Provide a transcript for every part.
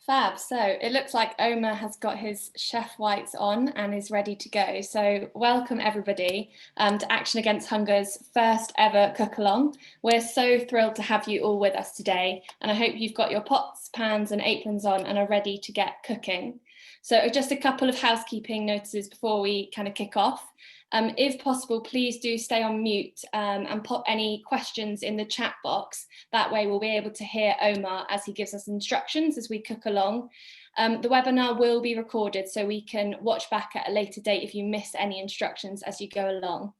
Fab. So it looks like Omar has got his chef whites on and is ready to go. So welcome everybody to Action Against Hunger's first ever cook along. We're so thrilled to have you all with us today, and I hope you've got your pots, pans and aprons on and are ready to get cooking. So just a couple of housekeeping notices before we kind of kick off. If possible, please do stay on mute and pop any questions in the chat box. That way we'll be able to hear Omar as he gives us instructions as we cook along. The webinar will be recorded so we can watch back at a later date if you miss any instructions as you go along.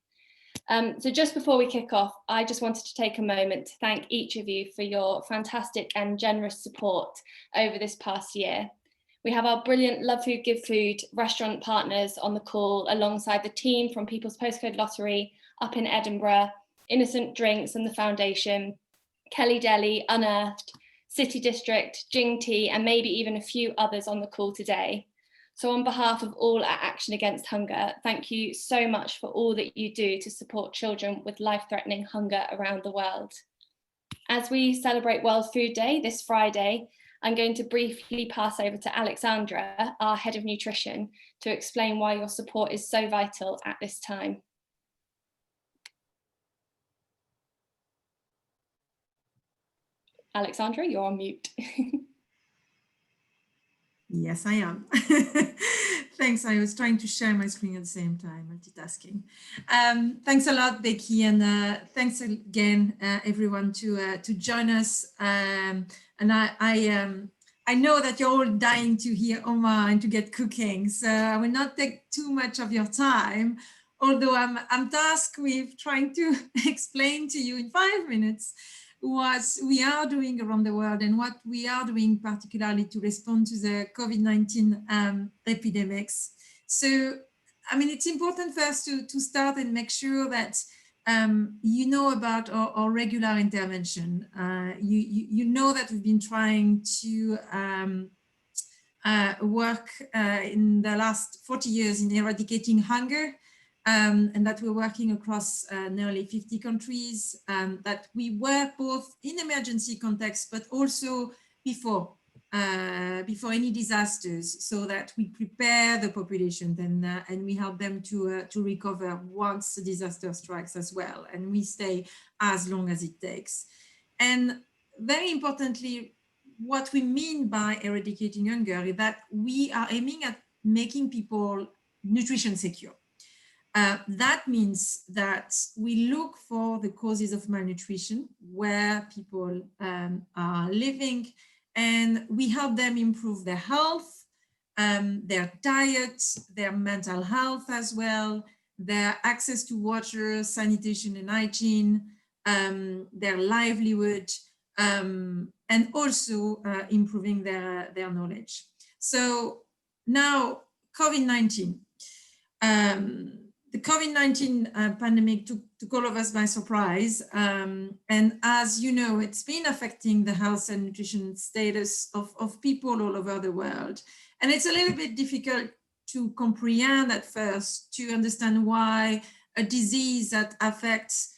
So just before we kick off, I just wanted to take a moment to thank each of you for your fantastic and generous support over this past year. We have our brilliant Love Food, Give Food restaurant partners on the call alongside the team from People's Postcode Lottery up in Edinburgh, Innocent Drinks and the Foundation, Kelly Deli, Unearthed, City District, Jing Tea, and maybe even a few others on the call today. So on behalf of all at Action Against Hunger, thank you so much for all that you do to support children with life-threatening hunger around the world. As we celebrate World Food Day this Friday, I'm going to briefly pass over to Alexandra, our Head of Nutrition, to explain why your support is so vital at this time. Alexandra, you're on mute. Yes, I am. Thanks. I was trying to share my screen at the same time, multitasking. Thanks a lot, Becky, and thanks again, everyone, to join us. And I know that you're all dying to hear Omar and to get cooking, so I will not take too much of your time. Although I'm tasked with trying to explain to you in 5 minutes what we are doing around the world and what we are doing particularly to respond to the COVID-19 epidemics. So, I mean, it's important first to start and make sure that you know about our regular intervention. You know that we've been trying to work in the last 40 years in eradicating hunger. And that we're working across nearly 50 countries, that we work both in emergency contexts, but also before any disasters, so that we prepare the population and we help them to recover once the disaster strikes as well, and we stay as long as it takes. And very importantly, what we mean by eradicating hunger is that we are aiming at making people nutrition secure. That means that we look for the causes of malnutrition where people are living, and we help them improve their health, their diet, their mental health as well, their access to water, sanitation and hygiene, their livelihood, and also improving their knowledge. So now COVID-19. The COVID-19 pandemic took all of us by surprise. And as you know, it's been affecting the health and nutrition status of people all over the world. And it's a little bit difficult to comprehend at first, to understand why a disease that affects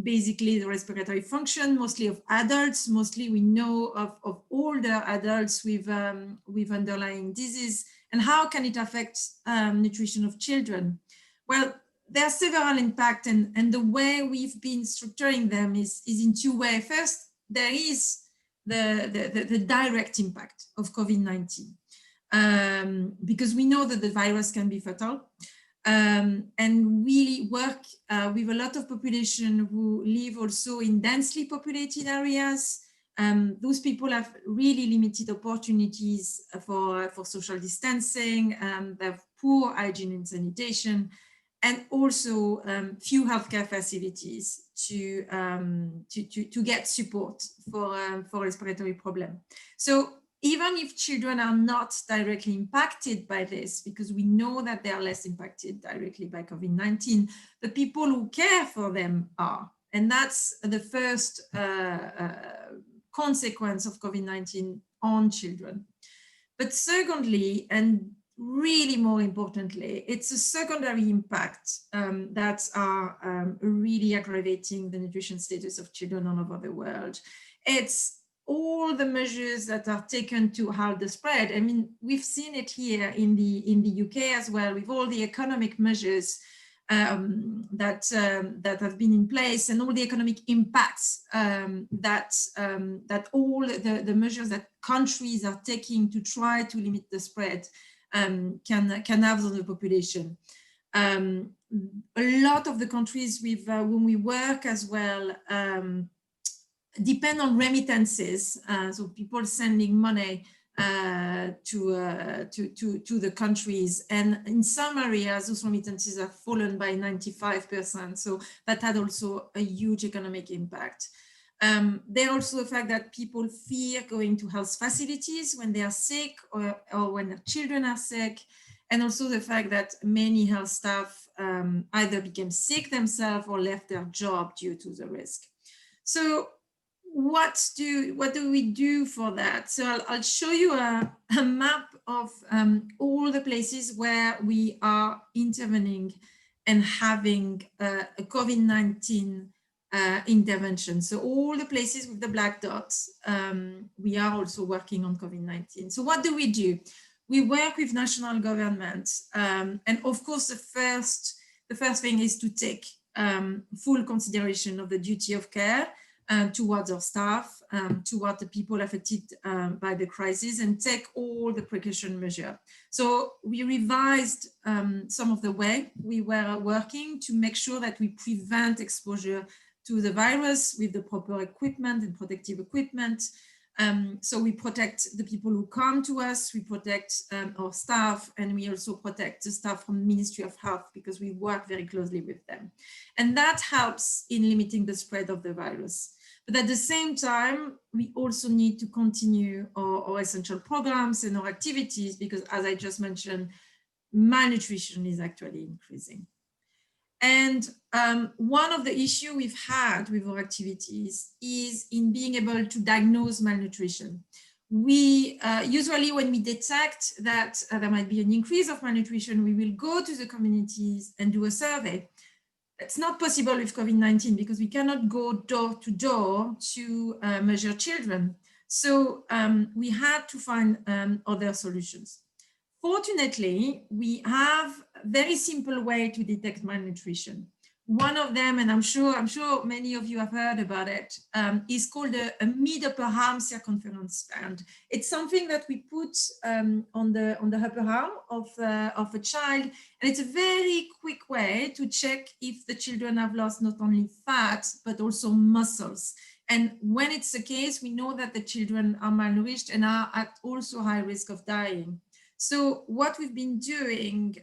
basically the respiratory function, mostly of adults, mostly we know of older adults with underlying disease, and how can it affect nutrition of children? Well, there are several impacts, and the way we've been structuring them is in two ways. First, there is the direct impact of COVID-19, because we know that the virus can be fatal. And we work with a lot of population who live also in densely populated areas. Those people have really limited opportunities for social distancing, they have poor hygiene and sanitation, and also few healthcare facilities to get support for respiratory problem. So even if children are not directly impacted by this, because we know that they are less impacted directly by COVID-19, the people who care for them are. And that's the first consequence of COVID-19 on children. But secondly, and really more importantly, it's a secondary impact that are really aggravating the nutrition status of children all over the world. It's all the measures that are taken to halt the spread. I mean, we've seen it here in the UK as well, with all the economic measures that have been in place, and all the economic impacts that all the measures that countries are taking to try to limit the spread can have on the population. A lot of the countries with whom we work as well depend on remittances, so people sending money to the countries, and in some areas those remittances have fallen by 95%, so that had also a huge economic impact. There also the fact that people fear going to health facilities when they are sick, or when their children are sick, and also the fact that many health staff either became sick themselves or left their job due to the risk. So what do we do for that? So I'll show you a map of all the places where we are intervening and having a COVID-19 intervention. So all the places with the black dots, we are also working on COVID-19. So what do? We work with national governments, and of course the first thing is to take full consideration of the duty of care towards our staff, toward the people affected by the crisis, and take all the precaution measures. So we revised some of the way we were working to make sure that we prevent exposure to the virus with the proper equipment and protective equipment. So we protect the people who come to us, we protect our staff, and we also protect the staff from the Ministry of Health, because we work very closely with them. And that helps in limiting the spread of the virus. But at the same time, we also need to continue our essential programs and our activities, because as I just mentioned, malnutrition is actually increasing. And one of the issues we've had with our activities is in being able to diagnose malnutrition. We usually, when we detect that there might be an increase of malnutrition, we will go to the communities and do a survey. It's not possible with COVID-19 because we cannot go door to door to measure children. So we had to find other solutions. Fortunately, we have a very simple way to detect malnutrition. One of them, and I'm sure many of you have heard about it, is called a mid-upper arm circumference band. It's something that we put on the upper arm of a child, and it's a very quick way to check if the children have lost not only fat but also muscles. And when it's the case, we know that the children are malnourished and are at also high risk of dying. So what we've been doing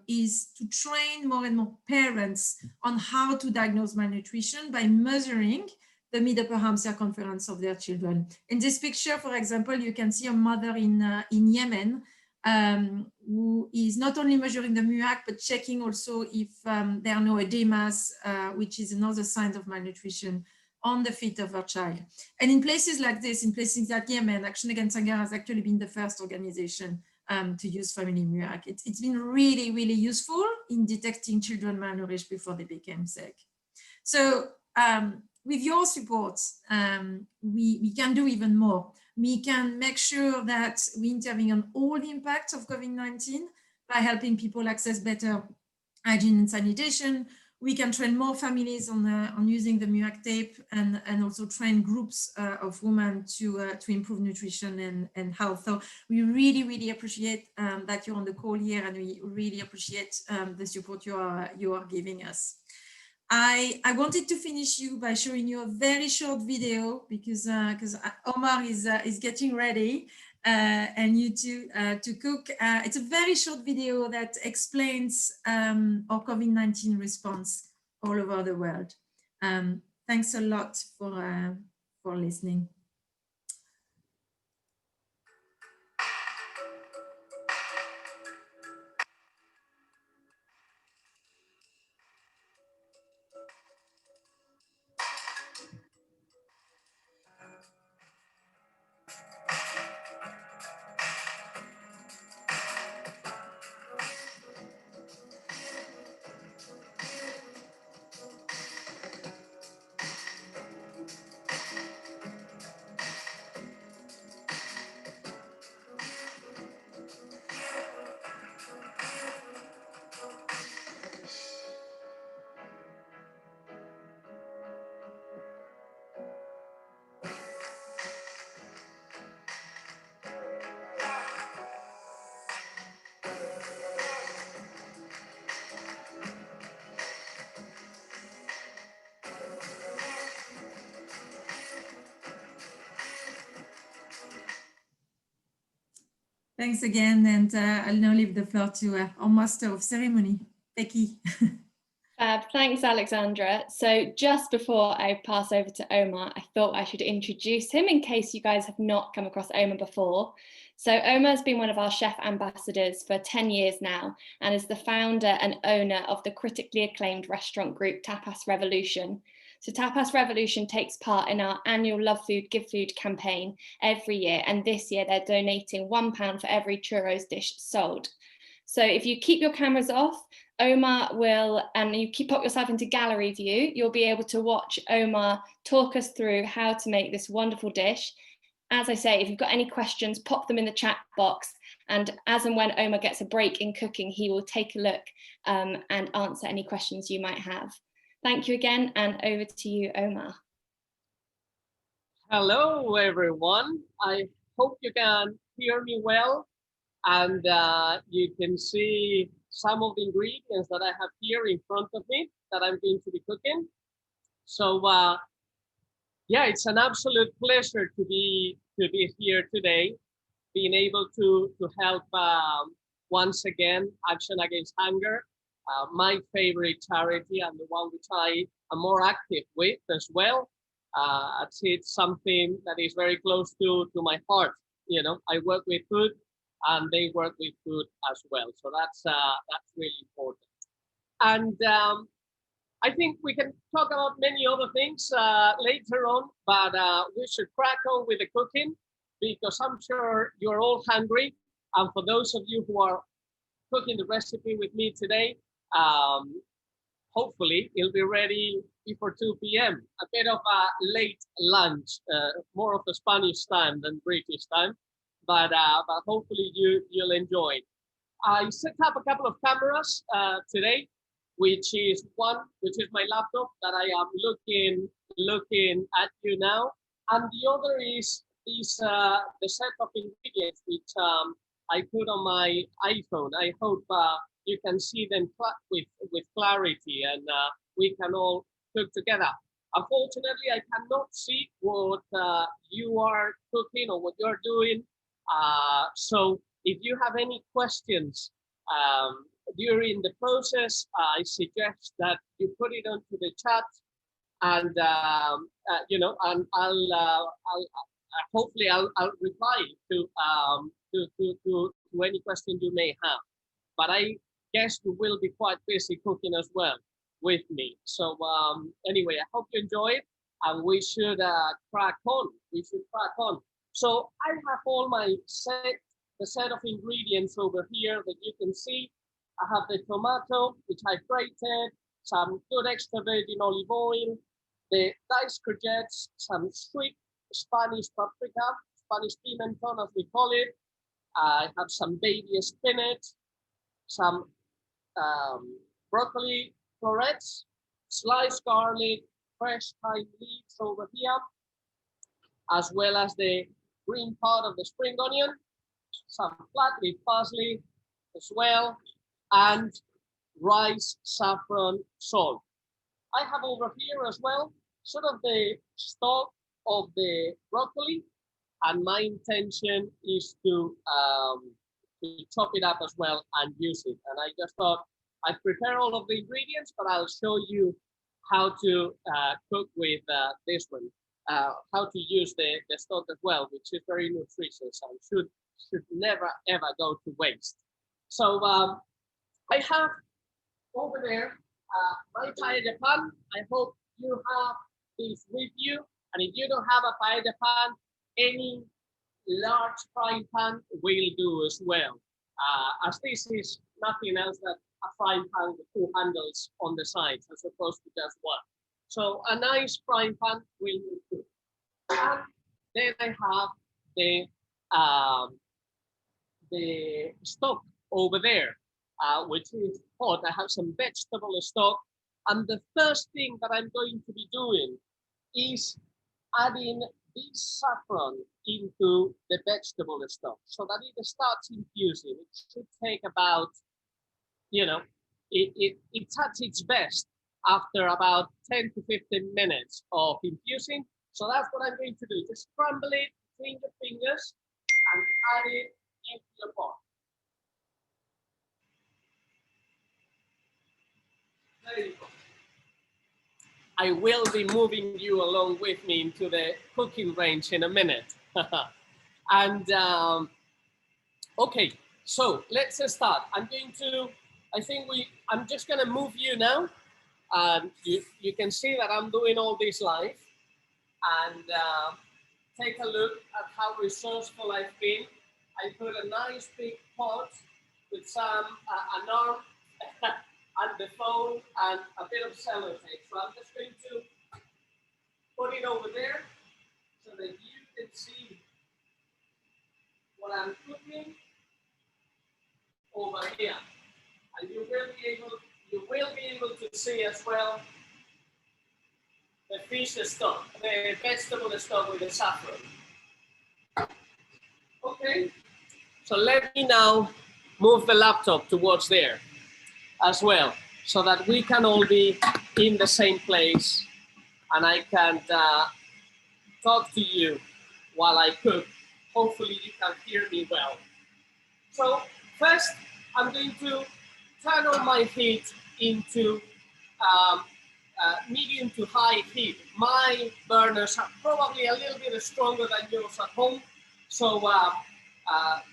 is to train more and more parents on how to diagnose malnutrition by measuring the mid-upper arm circumference of their children. In this picture, for example, you can see a mother in Yemen who is not only measuring the MUAC, but checking also if there are no edemas, which is another sign of malnutrition on the feet of her child. And in places like this, in places like Yemen, Action Against Hunger has actually been the first organization to use family MUAC. It's been really, really useful in detecting children malnourished before they became sick. So with your support, we can do even more. We can make sure that we intervene on all the impacts of COVID-19 by helping people access better hygiene and sanitation. We can train more families on using the MUAC tape, and also train groups of women to improve nutrition and health. So we really, really appreciate that you're on the call here, and we really appreciate the support you are giving us. I wanted to finish you by showing you a very short video, because Omar is getting ready and you to cook. It's a very short video that explains our COVID-19 response all over the world. Thanks a lot for listening. Thanks again, and I'll now leave the floor to our master of ceremony, Becky. Fab, thanks Alexandra. So just before I pass over to Omar, I thought I should introduce him in case you guys have not come across Omar before. So Omar has been one of our chef ambassadors for 10 years now and is the founder and owner of the critically acclaimed restaurant group Tapas Revolution. So Tapas Revolution takes part in our annual Love Food, Give Food campaign every year, and this year they're donating £1 for every churros dish sold. So if you keep your cameras off, Omar will, and you pop yourself into gallery view, you'll be able to watch Omar talk us through how to make this wonderful dish. As I say, if you've got any questions, pop them in the chat box. And as and when Omar gets a break in cooking, he will take a look and answer any questions you might have. Thank you again, and over to you, Omar. Hello, everyone. I hope you can hear me well, and you can see some of the ingredients that I have here in front of me that I'm going to be cooking. So yeah, it's an absolute pleasure to be here today, being able to help once again Action Against Hunger, my favorite charity and the one which I am more active with as well. It's something that is very close to my heart. You know, I work with food, and they work with food as well. So that's really important. And I think we can talk about many other things later on, but we should crack on with the cooking because I'm sure you're all hungry. And for those of you who are cooking the recipe with me today, hopefully it'll be ready before 2 p.m. A bit of a late lunch, more of a Spanish time than British time, but hopefully you'll enjoy it. I set up a couple of cameras today, which is my laptop that I am looking at you now, and the other is this the set of ingredients which I put on my iPhone. I hope you can see them with clarity, and we can all cook together. Unfortunately, I cannot see what you are cooking or what you're doing. So if you have any questions during the process, I suggest that you put it onto the chat, and you know, and I'll hopefully I'll reply to any question you may have. But I guess you will be quite busy cooking as well with me. So anyway, I hope you enjoy it, and we should crack on. So I have all my the set of ingredients over here that you can see. I have the tomato, which I grated, some good extra virgin olive oil, the diced courgettes, some sweet Spanish paprika, Spanish pimenton as we call it. I have some baby spinach, some broccoli florets, sliced garlic, fresh thyme leaves over here, as well as the green part of the spring onion, some flat leaf parsley as well, and rice, saffron, salt. I have over here as well sort of the stalk of the broccoli, and my intention is to chop it up as well and use it. And I just thought I'd prepare all of the ingredients, but I'll show you how to cook with this one, how to use the stock as well, which is very nutritious and should never ever go to waste. So I have over there my paella pan. I hope you have this with you, and if you don't have a paella pan, any large frying pan will do as well, as this is nothing else than a frying pan with two handles on the sides as opposed to just one. So a nice frying pan will do. And then I have the stock over there, which is hot. I have some vegetable stock, and the first thing that I'm going to be doing is adding this saffron into the vegetable stock so that it starts infusing. It should take about, you know, it's at its best after about 10 to 15 minutes of infusing. So that's what I'm going to do. Just crumble it between your fingers and add it into your pot. There you go. I will be moving you along with me into the cooking range in a minute. And okay, so let's start. I'm just gonna move you now. And you can see that I'm doing all this live. And take a look at how resourceful I've been. I put a nice big pot with some, an arm and the phone and a bit of sellotape. So I'm just going to put it over there so that you can see what I'm cooking over here. And you will be able to see as well the fish stock, the vegetable stock with the saffron. Okay, so let me now move the laptop towards there as well, so that we can all be in the same place and I can talk to you while I cook. Hopefully you can hear me well. So first, I'm going to turn on my heat into medium to high heat. My burners are probably a little bit stronger than yours at home, so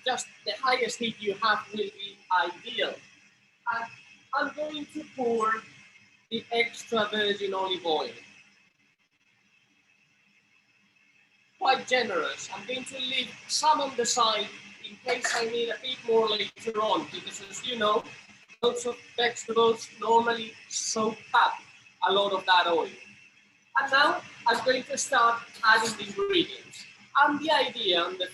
just the highest heat you have will be ideal. And I'm going to pour the extra virgin olive oil. Quite generous. I'm going to leave some on the side in case I need a bit more later on, because as you know, lots of vegetables normally soak up a lot of that oil. And now I'm going to start adding the ingredients. And the idea and the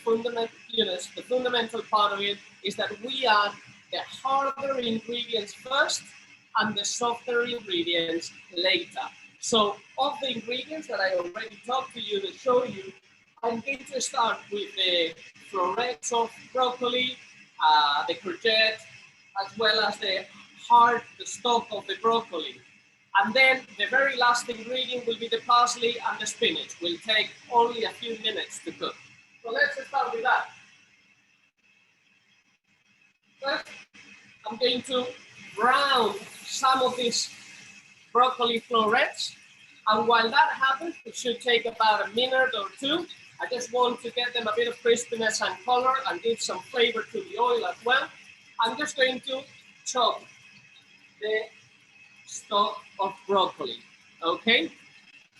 fundamental part of it is that we add the harder ingredients first and the softer ingredients later. So of the ingredients that I already talked to you to show you, I'm going to start with the florets of broccoli, the courgette, as well as the stalk of the broccoli. And then the very last ingredient will be the parsley and the spinach. Will take only a few minutes to cook. So let's start with that. First, I'm going to brown some of these broccoli florets. And while that happens, it should take about a minute or two. I just want to get them a bit of crispiness and color and give some flavor to the oil as well. I'm just going to chop the stalk of broccoli, okay?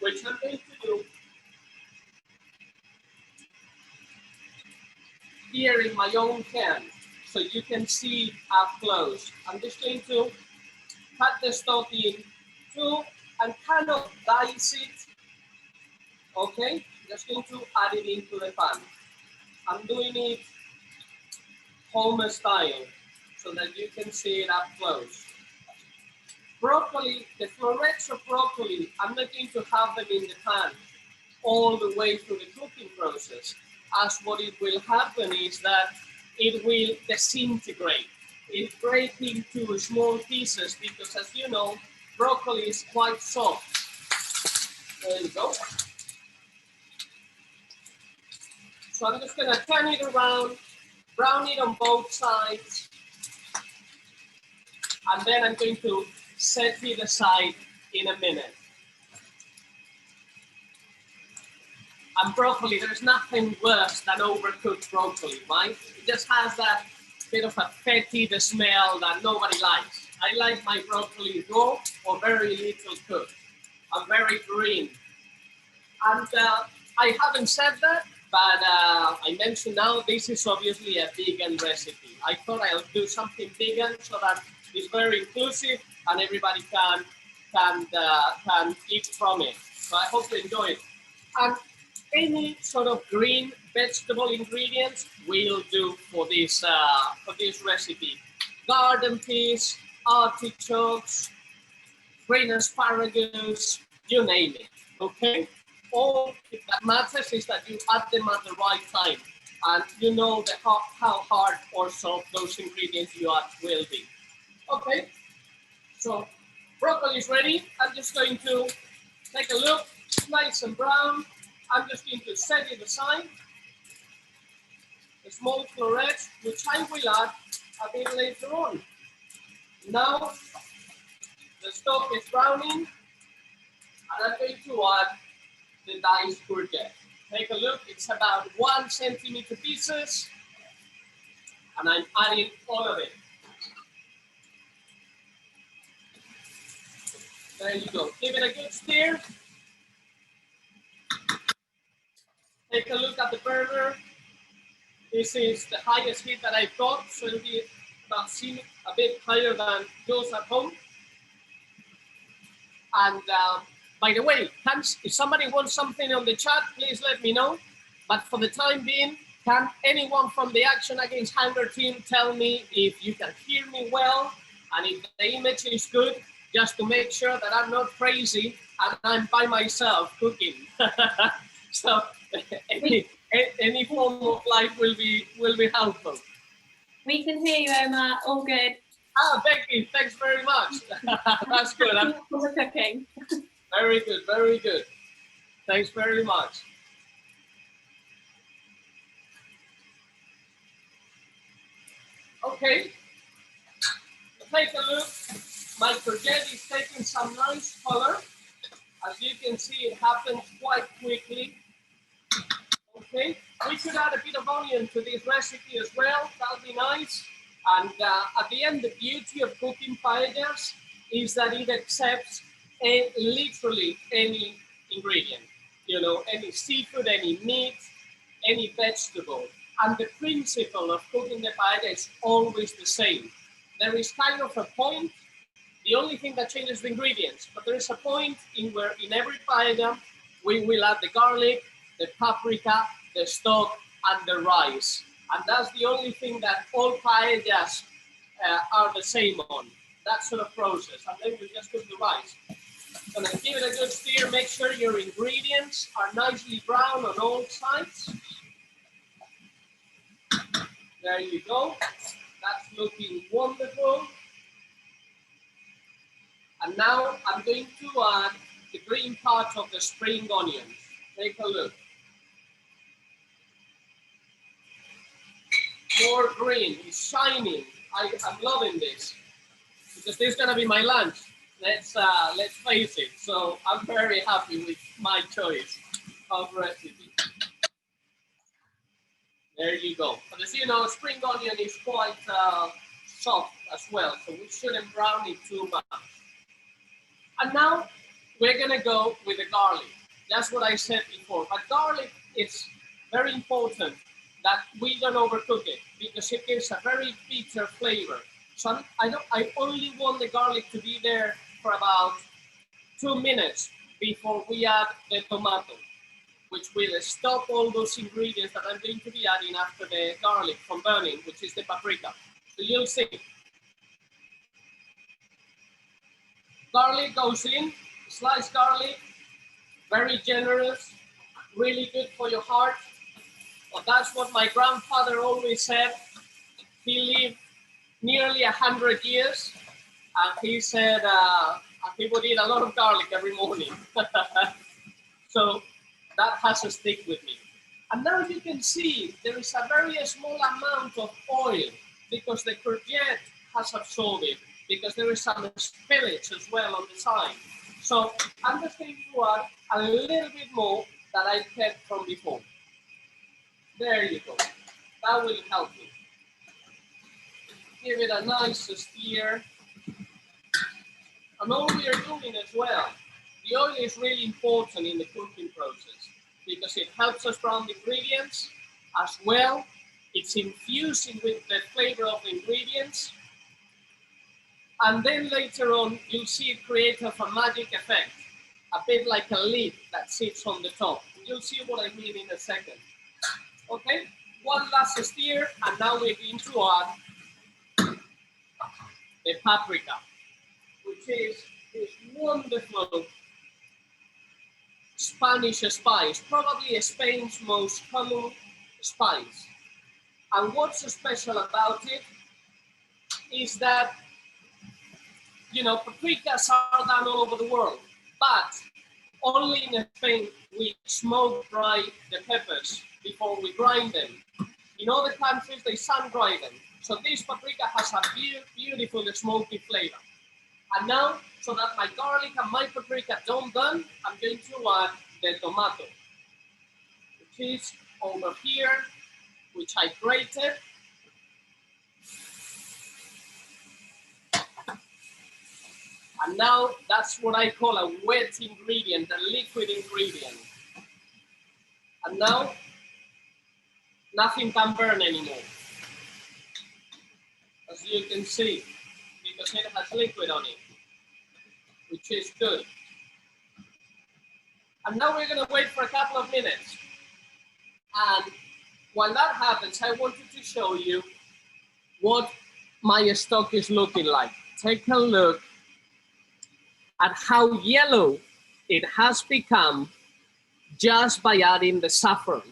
Which I'm going to do here in my own hand, so you can see up close. I'm just going to cut the stalk in two and kind of dice it, okay? Just going to add it into the pan. I'm doing it home style so that you can see it up close. Broccoli, the florets of broccoli, I'm not going to have them in the pan all the way through the cooking process, as what it will happen is that it will disintegrate. It breaks into small pieces because, as you know, broccoli is quite soft. There you go. So I'm just going to turn it around, brown it on both sides, and then I'm going to set it aside in a minute. And broccoli, there's nothing worse than overcooked broccoli, right? It just has that bit of a fetid smell that nobody likes. I like my broccoli raw or very little cooked. I'm very green. And I haven't said that, but I mentioned now this is obviously a vegan recipe. I thought I'll do something vegan so that it's very inclusive and everybody can eat from it. So I hope you enjoy it. And any sort of green vegetable ingredients will do for this recipe. Garden peas, artichokes, green asparagus, you name it. Okay. All that matters is that you add them at the right time, and you know how hard or soft those ingredients you add will be. Okay, so broccoli is ready. I'm just going to take a look, nice and brown. I'm just going to set it aside. The small florets, which I will add a bit later on. Now the stock is browning, and I'm going to add the diced courgette. Take a look, it's about 1 centimeter pieces, and I'm adding all of it. There you go. Give it a good stir. Take a look at the burner. This is the highest heat that I've got, so it'll be about a bit higher than yours at home. And by the way, if somebody wants something on the chat, please let me know. But for the time being, can anyone from the Action Against Hunger team tell me if you can hear me well and if the image is good, just to make sure that I'm not crazy and I'm by myself cooking. So any form of light will be helpful. We can hear you, Omar. All good. Ah, Becky, thanks very much. That's good. For the cooking. Very good, very good. Thanks very much. Okay, take a look. My courgette is taking some nice color. As you can see, it happens quite quickly. Okay, we could add a bit of onion to this recipe as well. That'll be nice. And at the end, the beauty of cooking paellas is that it accepts literally any ingredient. You know, any seafood, any meat, any vegetable. And the principle of cooking the paella is always the same. There is kind of a point. The only thing that changes the ingredients, but there is a point in where in every paella we will add the garlic, the paprika, the stock, and the rice. And that's the only thing that all paellas are the same on. That sort of process. And then we just cook the rice. Gonna give it a good stir. Make sure your ingredients are nicely brown on all sides. There you go. That's looking wonderful. And now I'm going to add the green part of the spring onions. Take a look. More green, it's shining. I'm loving this because this is gonna be my lunch. Let's face it. So I'm very happy with my choice of recipe. There you go. But as you know, spring onion is quite soft as well, so we shouldn't brown it too much. And now we're gonna go with the garlic. That's what I said before. But garlic, it's very important that we don't overcook it because it gives a very bitter flavor. So I only want the garlic to be there for about 2 minutes before we add the tomato, which will stop all those ingredients that I'm going to be adding after the garlic from burning, which is the paprika. So you'll see. Garlic goes in, sliced garlic, very generous, really good for your heart. Well, that's what my grandfather always said. He lived nearly 100 years, and he said he would eat a lot of garlic every morning. So that has to stick with me. And now you can see there is a very small amount of oil because the courgette has absorbed it, because there is some spillage as well on the side. So I'm just going to add a little bit more that I kept from before. There you go. That will help me. Give it a nice stir. And all we are doing as well, the oil is really important in the cooking process because it helps us brown the ingredients as well. It's infusing with the flavor of the ingredients. And then later on, you'll see it create a magic effect, a bit like a lid that sits on the top. You'll see what I mean in a second. Okay, one last stir, and now we're going to add the paprika, which is this wonderful Spanish spice, probably Spain's most common spice. And what's so special about it is that, you know, paprikas are done all over the world, but only in Spain we smoke dry the peppers before we grind them. In other countries, they sun-dry them. So this paprika has a beautiful smoky flavor. And now, so that my garlic and my paprika don't burn, I'm going to add the tomato, which is over here, which I grated. And now that's what I call a wet ingredient, a liquid ingredient. And now nothing can burn anymore, as you can see, because it has liquid on it, which is good. And now we're going to wait for a couple of minutes. And while that happens, I wanted to show you what my stock is looking like. Take a look at how yellow it has become just by adding the saffron.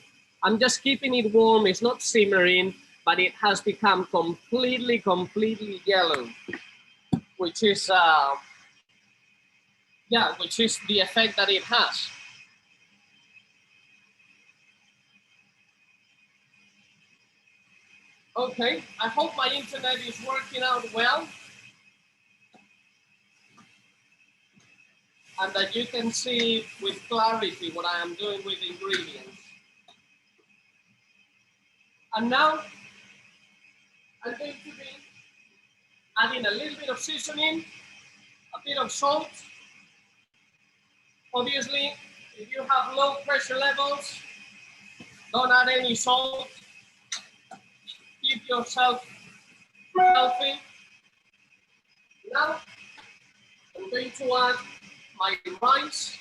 I'm just keeping it warm, it's not simmering, but it has become completely yellow, which is, which is the effect that it has. Okay, I hope my internet is working out well, and that you can see with clarity what I am doing with ingredients. And now I'm going to be adding a little bit of seasoning, a bit of salt. Obviously, if you have low pressure levels, don't add any salt. Keep yourself healthy. Now, I'm going to add my rice,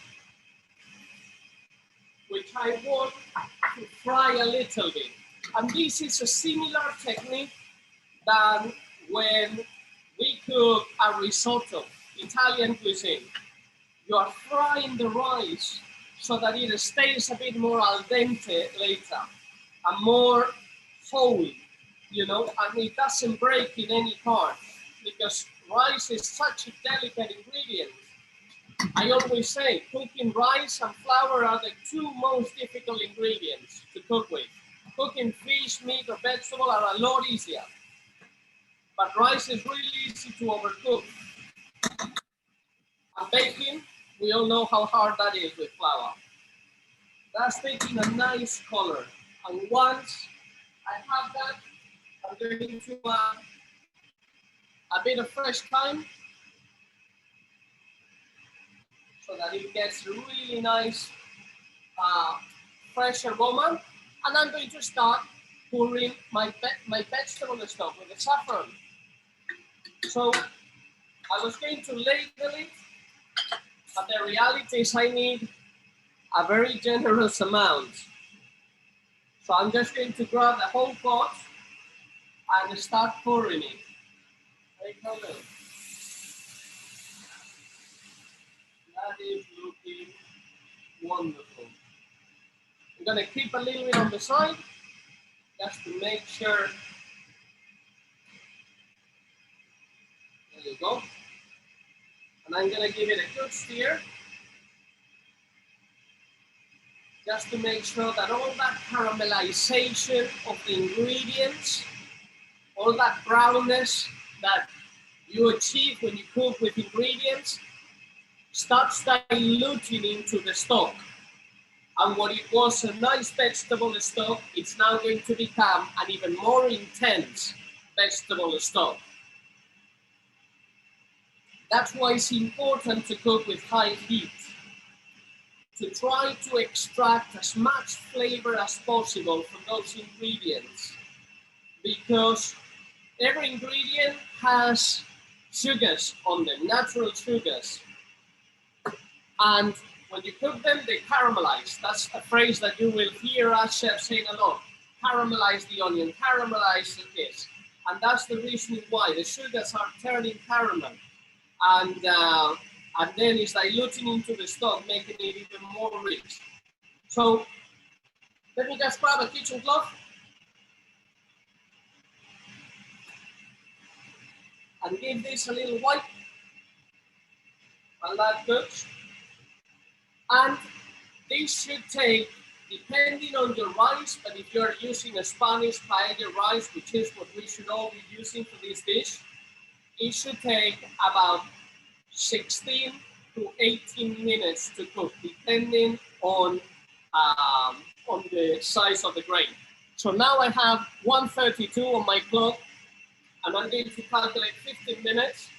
which I want to fry a little bit. And this is a similar technique than when we cook a risotto, Italian cuisine. You are frying the rice so that it stays a bit more al dente later, and more whole, you know, and it doesn't break in any part, because rice is such a delicate ingredient. I always say cooking rice and flour are the two most difficult ingredients to cook with. Cooking fish, meat, or vegetable are a lot easier, but rice is really easy to overcook. And baking, we all know how hard that is with flour. That's taking a nice color. And once I have that, I'm going to add a bit of fresh thyme so that it gets really nice fresh aroma. And I'm going to start pouring my vegetable stock with the saffron. So I was going to ladle it, but the reality is I need a very generous amount. So I'm just going to grab the whole pot and start pouring it. Take a look. That is looking wonderful. I'm going to keep a little bit on the side just to make sure. There you go. And I'm going to give it a good stir, just to make sure that all that caramelization of the ingredients, all that brownness that you achieve when you cook with ingredients, starts diluting into the stock. And what it was a nice vegetable stock, it's now going to become an even more intense vegetable stock. That's why it's important to cook with high heat, to try to extract as much flavor as possible from those ingredients, because every ingredient has sugars on them, natural sugars. And when you cook them, they caramelize. That's a phrase that you will hear us chefs saying a lot. Caramelize the onion, caramelize this. And that's the reason why the sugars are turning caramel. And then it's diluting into the stock, making it even more rich. So let me just grab a kitchen cloth and give this a little wipe while that cooks. And this should take depending on your rice, but if you're using a Spanish paella rice, which is what we should all be using for this dish, it should take about 16 to 18 minutes to cook, depending on the size of the grain. So now I have 132 on my clock, and I'm going to calculate 15 minutes.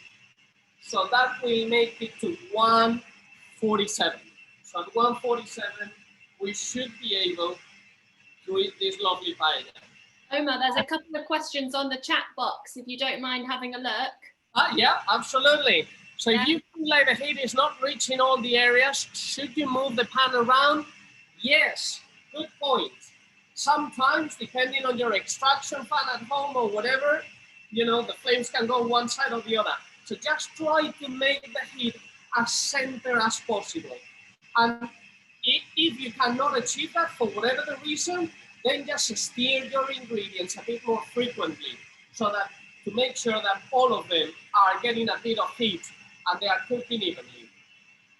So that will make it to 147. So at 147, we should be able to eat this lovely paella. Omar, there's a couple of questions on the chat box, if you don't mind having a look. Yeah, absolutely. So Yeah. if you feel like the heat is not reaching all the areas, should you move the pan around? Yes, good point. Sometimes, depending on your extraction fan at home or whatever, you know, the flames can go one side or the other. So just try to make the heat as center as possible. And if you cannot achieve that for whatever the reason, then just stir your ingredients a bit more frequently, so that to make sure that all of them are getting a bit of heat and they are cooking evenly.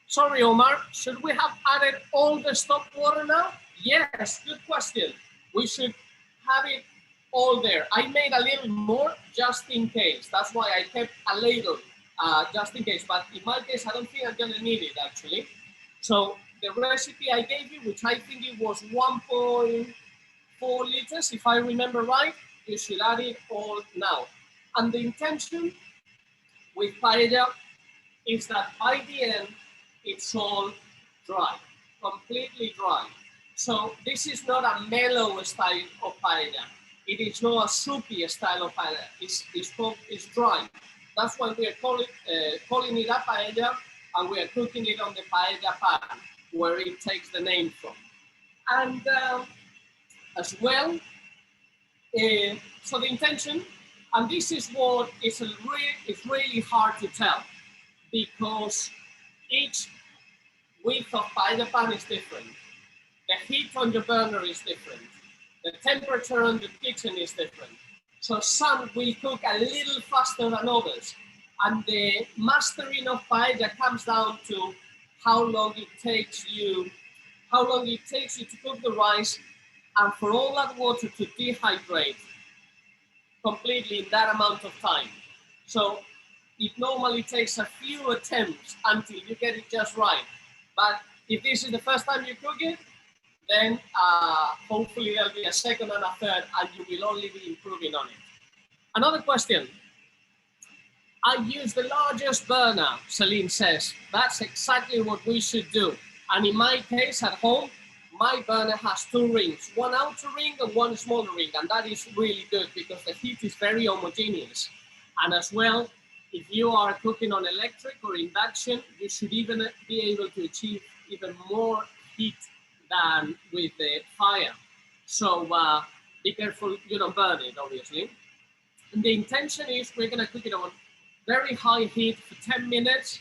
Sorry, Omar, should we have added all the stock water now? Yes, good question. We should have it all there. I made a little more just in case. That's why I kept a ladle just in case. But in my case, I don't think I'm gonna need it actually. So the recipe I gave you, which I think it was 1.4 liters, if I remember right, you should add it all now. And the intention with paella is that by the end, it's all dry, completely dry. So this is not a mellow style of paella. It is not a soupy style of paella. It's dry. That's why we are calling it a paella, and we are cooking it on the paella pan, where it takes the name from. And as well, so the intention, and this is what is really hard to tell, because each width of paella pan is different. The heat on your burner is different. The temperature on the kitchen is different. So some will cook a little faster than others. And the mastering of paella comes down to how long it takes you to cook the rice, and for all that water to dehydrate completely in that amount of time. So it normally takes a few attempts until you get it just right. But if this is the first time you cook it, then hopefully there'll be a second and a third, and you will only be improving on it. Another question. I use the largest burner, Celine says. That's exactly what we should do. And in my case at home, my burner has two rings, one outer ring and one smaller ring. And that is really good because the heat is very homogeneous. And as well, if you are cooking on electric or induction, you should even be able to achieve even more heat than with the fire. So be careful you don't burn it, obviously. And the intention is we're gonna cook it on very high heat for 10 minutes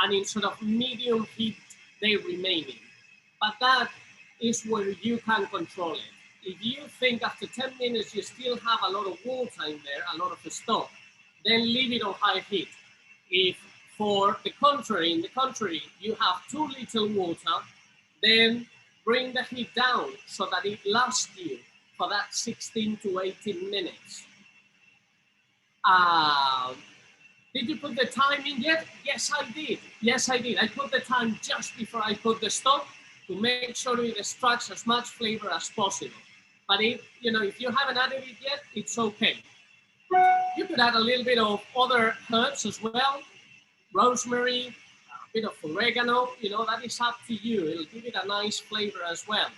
and in sort of medium heat they remaining. But that is where you can control it. If you think after 10 minutes you still have a lot of water in there, a lot of the stock, then leave it on high heat. If for the contrary, you have too little water, then bring the heat down so that it lasts you for that 16 to 18 minutes. Did you put the time in yet? Yes, I did. Yes, I did. I put the time just before I put the stock to make sure it extracts as much flavor as possible. But if you haven't added it yet, it's okay. You could add a little bit of other herbs as well, rosemary, a bit of oregano. That is up to you. It'll give it a nice flavor as well.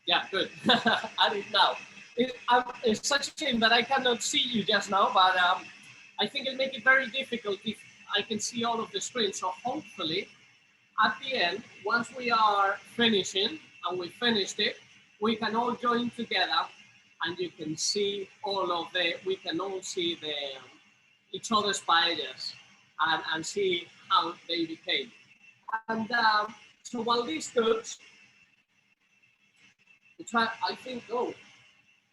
Yeah, good. Add it now. It's such a shame that I cannot see you just now, but I think it'll make it very difficult if I can see all of the screen. So hopefully, at the end, once we are finishing and we finished it, we can all join together, and you can see we can all see each other's paellas and see how they became. And so while this cooks,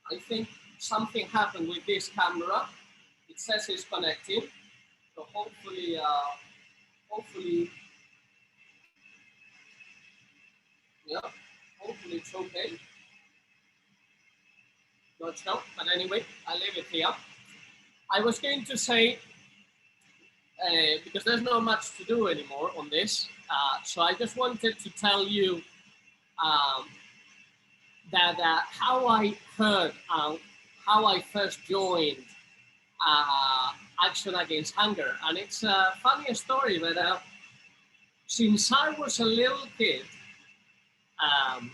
I think something happened with this camera. It says it's connecting, so hopefully Yeah, hopefully it's okay. Not sure, but anyway, I'll leave it here. I was going to say, because there's not much to do anymore on this, so I just wanted to tell you um, that how I heard, how I first joined Action Against Hunger. And it's a funny story, but since I was a little kid, um,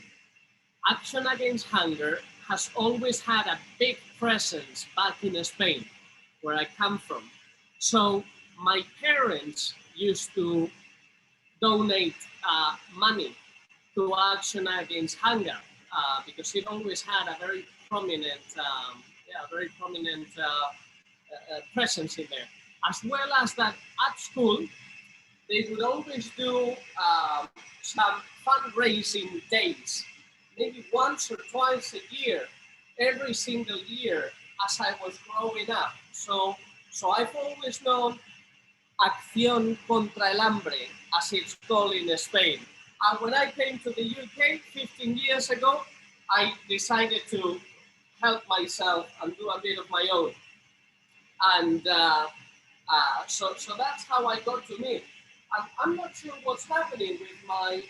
Action Against Hunger has always had a big presence back in Spain, where I come from. So my parents used to donate money to Action Against Hunger because it always had a very prominent, very prominent presence in there. As well as that at school, they would always do some fundraising days, maybe once or twice a year, every single year as I was growing up. So I've always known Acción contra el Hambre, as it's called in Spain. And when I came to the UK 15 years ago, I decided to help myself and do a bit of my own. And so that's how I got to meet. I'm not sure what's happening with my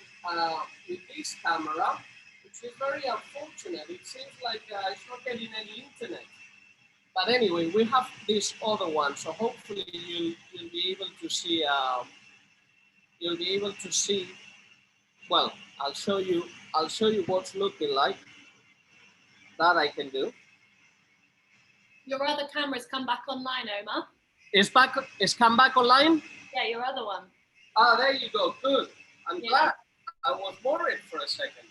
with this camera, which is very unfortunate. It seems like it's not getting any internet. But anyway, we have this other one, so hopefully you'll be able to see. You'll be able to see. Well, I'll show you. I'll show you what's looking like. That I can do. Your other camera's come back online, Omar. It's back. It's come back online. Yeah, your other one. Ah, there you go. Good. I'm glad. I was worried for a second.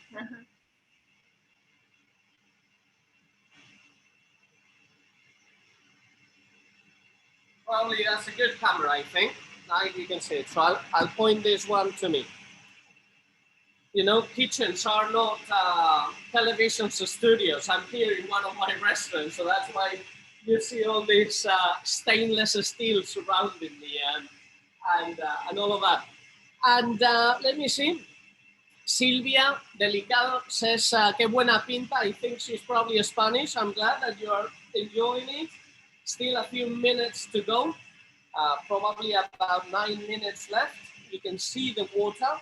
Probably that's a good camera, I think. Now you can see it. So I'll point this one to me. You know, kitchens are not televisions or studios. I'm here in one of my restaurants, so that's why you see all this stainless steel surrounding me and all of that. And let me see. Silvia Delicado says, "Qué buena pinta." I think she's probably Spanish. I'm glad that you are enjoying it. Still a few minutes to go. Probably about 9 minutes left. You can see the water,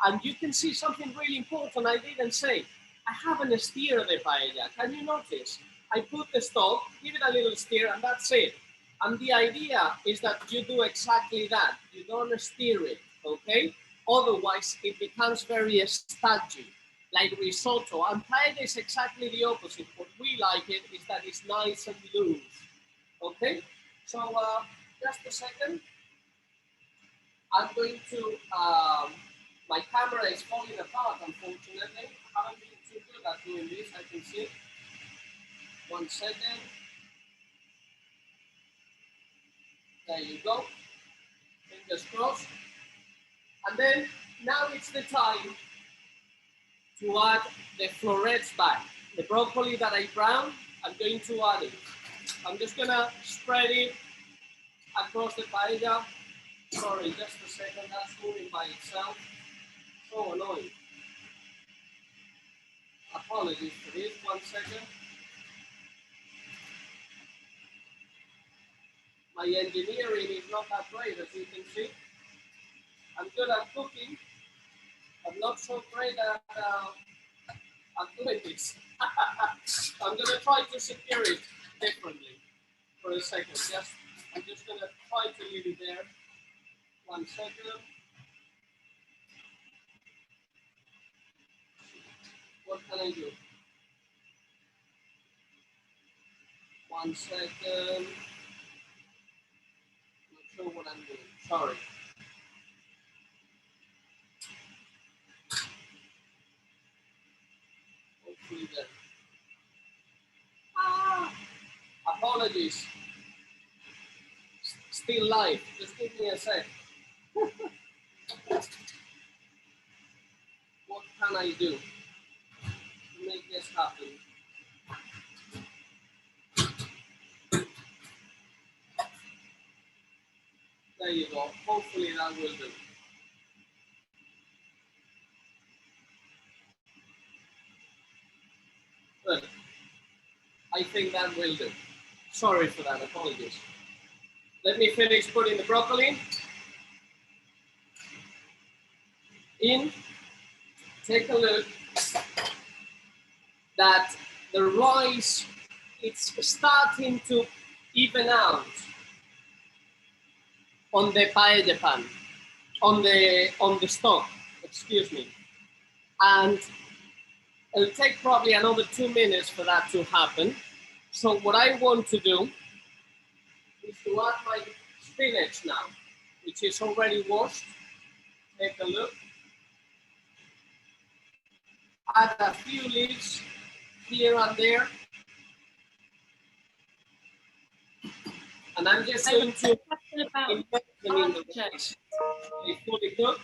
and you can see something really important I didn't say. I haven't stirred the paella. Can you notice? I put the stove, give it a little stir, and that's it. And the idea is that you do exactly that. You don't stir it, okay? Otherwise, it becomes very stodgy, like risotto. And paella is exactly the opposite. What we like it is that it's nice and loose, okay? So just a second. I'm going to, my camera is falling apart, unfortunately. I haven't been too good at doing this, I can see. 1 second. There you go. Fingers crossed. And then now it's the time to add the florets back. The broccoli that I browned, I'm going to add it. I'm just gonna spread it across the paella. Sorry, just a second, that's moving by itself. So annoying. Apologies for this, 1 second. My engineering is not that great, as you can see. I'm good at cooking. I'm not so great at doing this. I'm gonna try to secure it differently for a second. I'm just gonna try to leave it there. 1 second. What can I do? 1 second. Not sure what I'm doing. Sorry. Hopefully there. Apologies. Still live. Just give me a sec. What can I do to make this happen? There you go. Hopefully that will do. I think that will do. Sorry for that, apologies. Let me finish putting the broccoli in. Take a look that the rice, it's starting to even out on the paella pan, on the stock, excuse me. And it'll take probably another 2 minutes for that to happen. So what I want to do is to add my spinach now, which is already washed. Take a look. Add a few leaves here and there. And I'm just going to immerse them in the rice. They fully cooked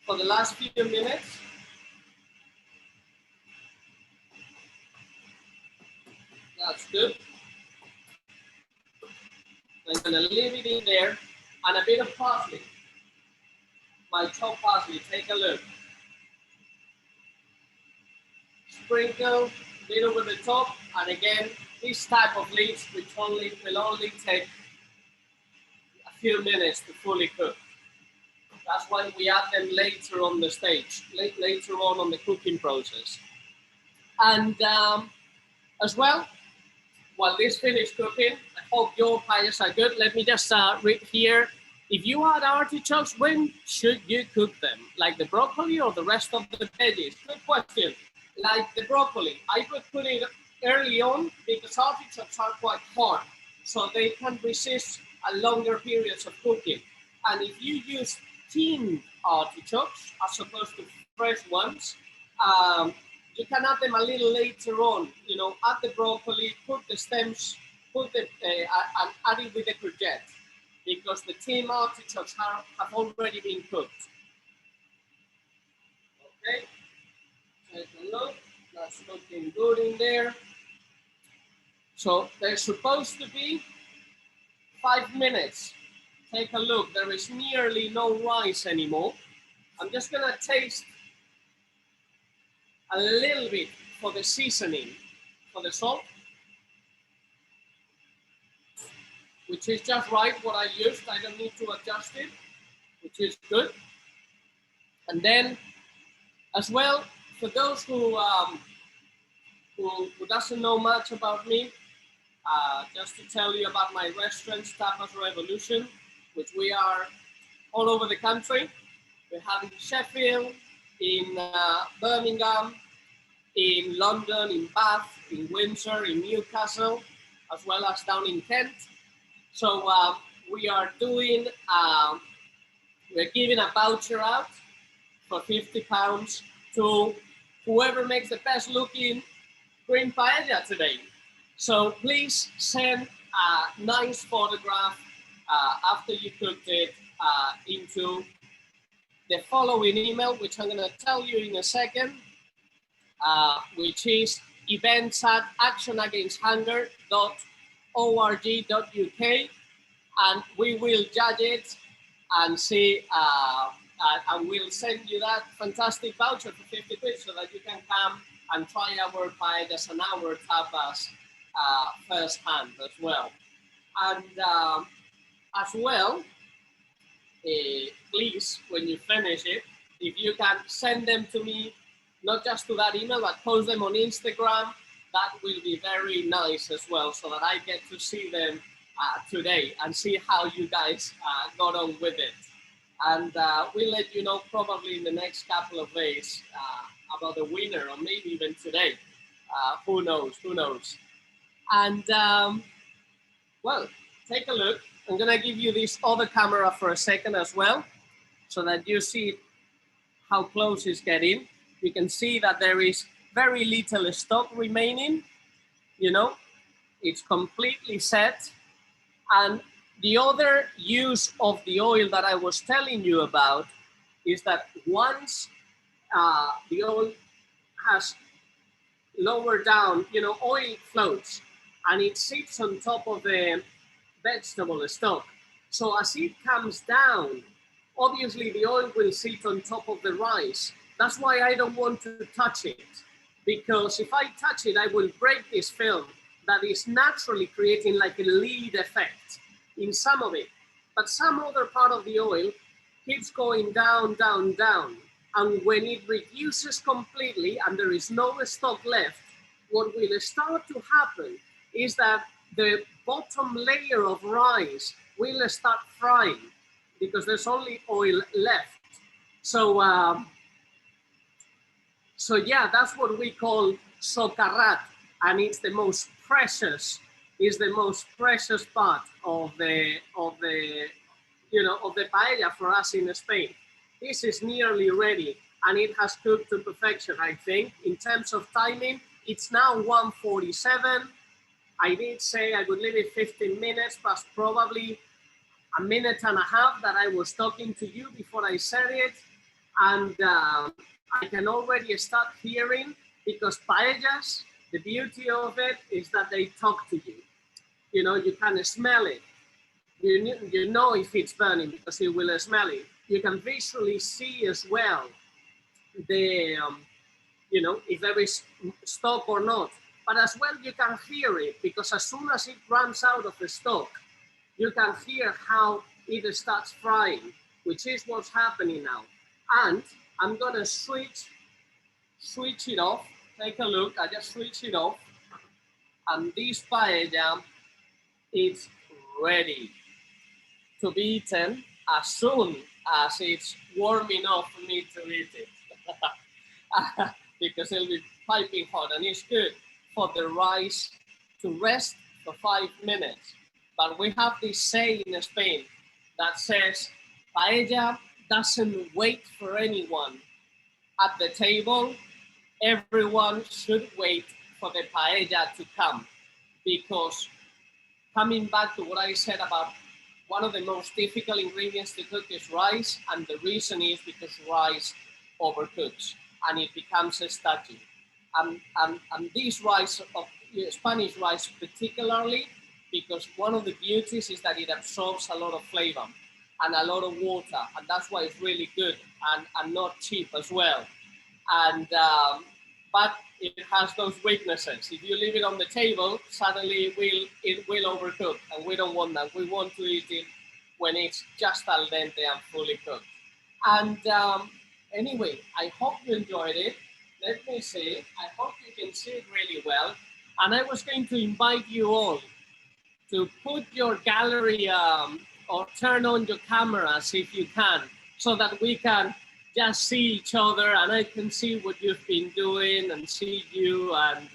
for the last few minutes. That's good. I'm gonna leave it in there, and a bit of parsley. My chopped parsley, take a look. Sprinkle a bit over the top, and again, this type of leaves will only take a few minutes to fully cook. That's why we add them later on the stage, later on the cooking process. And as well, while this finished cooking, I hope your paellas are good. Let me just read here. If you add artichokes, when should you cook them? Like the broccoli or the rest of the veggies? Good question. Like the broccoli, I would put it early on because artichokes are quite hard, so they can resist a longer periods of cooking. And if you use tinned artichokes as opposed to fresh ones, you can add them a little later on. You know, add the broccoli, put the stems, and add it with the courgette, because the tinned artichokes have already been cooked. Okay. Take a look, that's looking good in there. So they're supposed to be 5 minutes. Take a look, there is nearly no rice anymore. I'm just gonna taste a little bit for the seasoning, for the salt, which is just right what I used. I don't need to adjust it, which is good. And then as well, for those who doesn't know much about me, just to tell you about my restaurants, Tapas Revolution, which we are all over the country. We have in Sheffield, in Birmingham, in London, in Bath, in Windsor, in Newcastle, as well as down in Kent. So we are doing, we're giving a voucher out for £50 to whoever makes the best looking green paella today. So please send a nice photograph after you cooked it into the following email, which I'm going to tell you in a second, which is events@actionagainsthunger.org.uk, and we will judge it and see, and we'll send you that fantastic voucher for 50 quid so that you can come and try our paellas and our tapas firsthand as well. And as well, please, when you finish it, if you can send them to me, not just to that email, but post them on Instagram, that will be very nice as well, so that I get to see them today and see how you guys got on with it. And we'll let you know probably in the next couple of days about the winner, or maybe even today. Who knows, who knows. And well, take a look. I'm gonna give you this other camera for a second as well, so that you see how close it's getting. You can see that there is very little stock remaining, you know, it's completely set. And the other use of the oil that I was telling you about is that once the oil has lowered down, you know, oil floats and it sits on top of the vegetable stock. So as it comes down, obviously the oil will sit on top of the rice. That's why I don't want to touch it, because if I touch it, I will break this film that is naturally creating like a lead effect in some of it. But some other part of the oil keeps going down, down, down. And when it reduces completely and there is no stock left, what will start to happen is that the bottom layer of rice will start frying because there's only oil left. So, so yeah, that's what we call socarrat, and it's the most precious. Is the most precious part of the paella for us in Spain. This is nearly ready, and it has cooked to perfection. I think in terms of timing, it's now 1:47. I did say I would leave it 15 minutes, but probably a minute and a half that I was talking to you before I said it. And I can already start hearing, because paellas, the beauty of it is that they talk to you. You know, you can smell it. You know if it's burning because you will smell it. You can visually see as well the, if there is stock or not. But as well, you can hear it, because as soon as it runs out of the stock, you can hear how it starts frying, which is what's happening now. And I'm gonna switch it off. Take a look, I just switch it off. And this paella is ready to be eaten as soon as it's warm enough for me to eat it. Because it'll be piping hot, and it's good for the rice to rest for 5 minutes. But we have this saying in Spain that says, paella doesn't wait for anyone. At the table, everyone should wait for the paella to come, because coming back to what I said about one of the most difficult ingredients to cook is rice, and the reason is because rice overcooks and it becomes starchy. And this rice, of Spanish rice particularly, because one of the beauties is that it absorbs a lot of flavor and a lot of water, and that's why it's really good and not cheap as well. And but it has those weaknesses. If you leave it on the table, suddenly it will overcook, and we don't want that. We want to eat it when it's just al dente and fully cooked. And anyway, I hope you enjoyed it. Let me see. I hope you can see it really well. And I was going to invite you all to put your gallery or turn on your cameras if you can, so that we can just see each other, and I can see what you've been doing and see you, and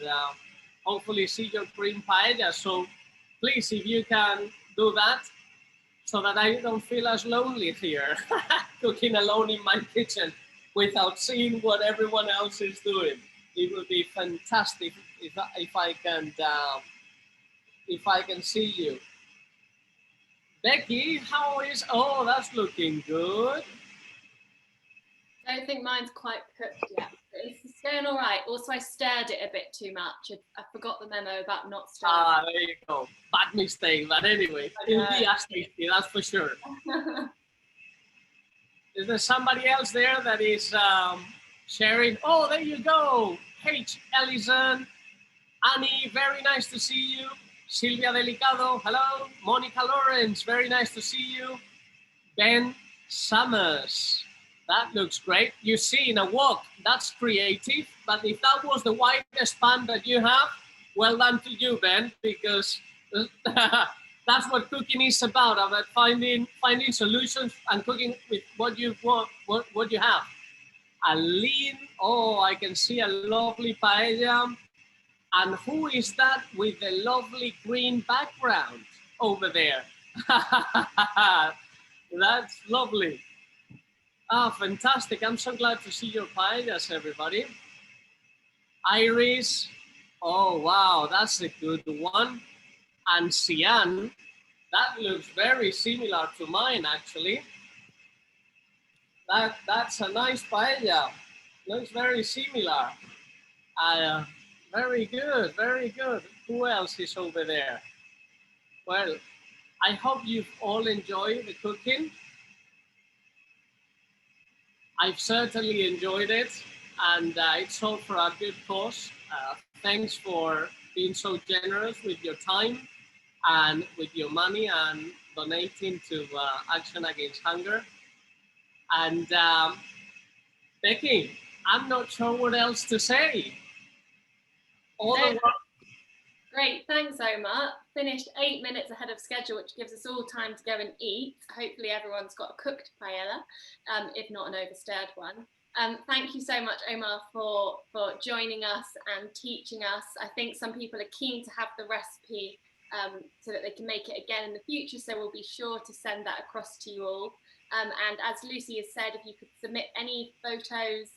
hopefully see your green paella. So please, if you can do that, so that I don't feel as lonely here, cooking alone in my kitchen without seeing what everyone else is doing. It would be fantastic if I can see you. Becky, how is? Oh, that's looking good. I don't think mine's quite cooked yet. It's going all right. Also, I stirred it a bit too much. I forgot the memo about not stirring. Ah, there you go. Bad mistake, but anyway, it'll be as tasty, that's for sure. Is there somebody else there that is sharing? Oh, there you go. H. Ellison, Annie, very nice to see you. Silvia Delicado, hello. Monica Lawrence, very nice to see you. Ben Summers, that looks great. You see in a wok, that's creative. But if that was the widest pan that you have, well done to you, Ben, because that's what cooking is about finding solutions and cooking with what you want, what you have. Aline, oh, I can see a lovely paella. And who is that with the lovely green background over there? That's lovely. Ah, fantastic. I'm so glad to see your paellas, everybody. Iris, oh, wow, that's a good one. And Sian, that looks very similar to mine, actually. That's a nice paella. Looks very similar. Very good, very good. Who else is over there? Well, I hope you've all enjoyed the cooking. I've certainly enjoyed it. and it's all for a good cause. Thanks for being so generous with your time and with your money and donating to Action Against Hunger. And Becky, I'm not sure what else to say. All the work. Great, thanks Omar. Finished 8 minutes ahead of schedule, which gives us all time to go and eat. Hopefully everyone's got a cooked paella, if not an overstirred one. Thank you so much, Omar, for joining us and teaching us. I think some people are keen to have the recipe so that they can make it again in the future, so we'll be sure to send that across to you all. And as Lucy has said, if you could submit any photos,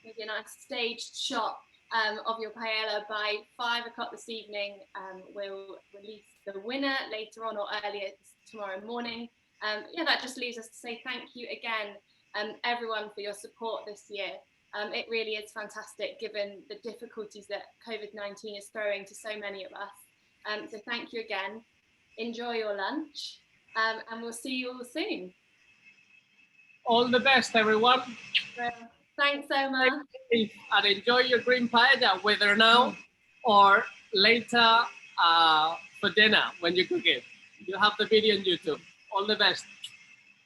maybe a nice staged shot of your paella by 5 o'clock this evening, we'll release the winner later on or earlier tomorrow morning. Yeah, that just leaves us to say thank you again, everyone, for your support this year. It really is fantastic given the difficulties that COVID-19 is throwing to so many of us. So thank you again. Enjoy your lunch, and we'll see you all soon. All the best, everyone. Thanks, Omar. And enjoy your green paella, whether now or later for dinner when you cook it. You have the video on YouTube. All the best.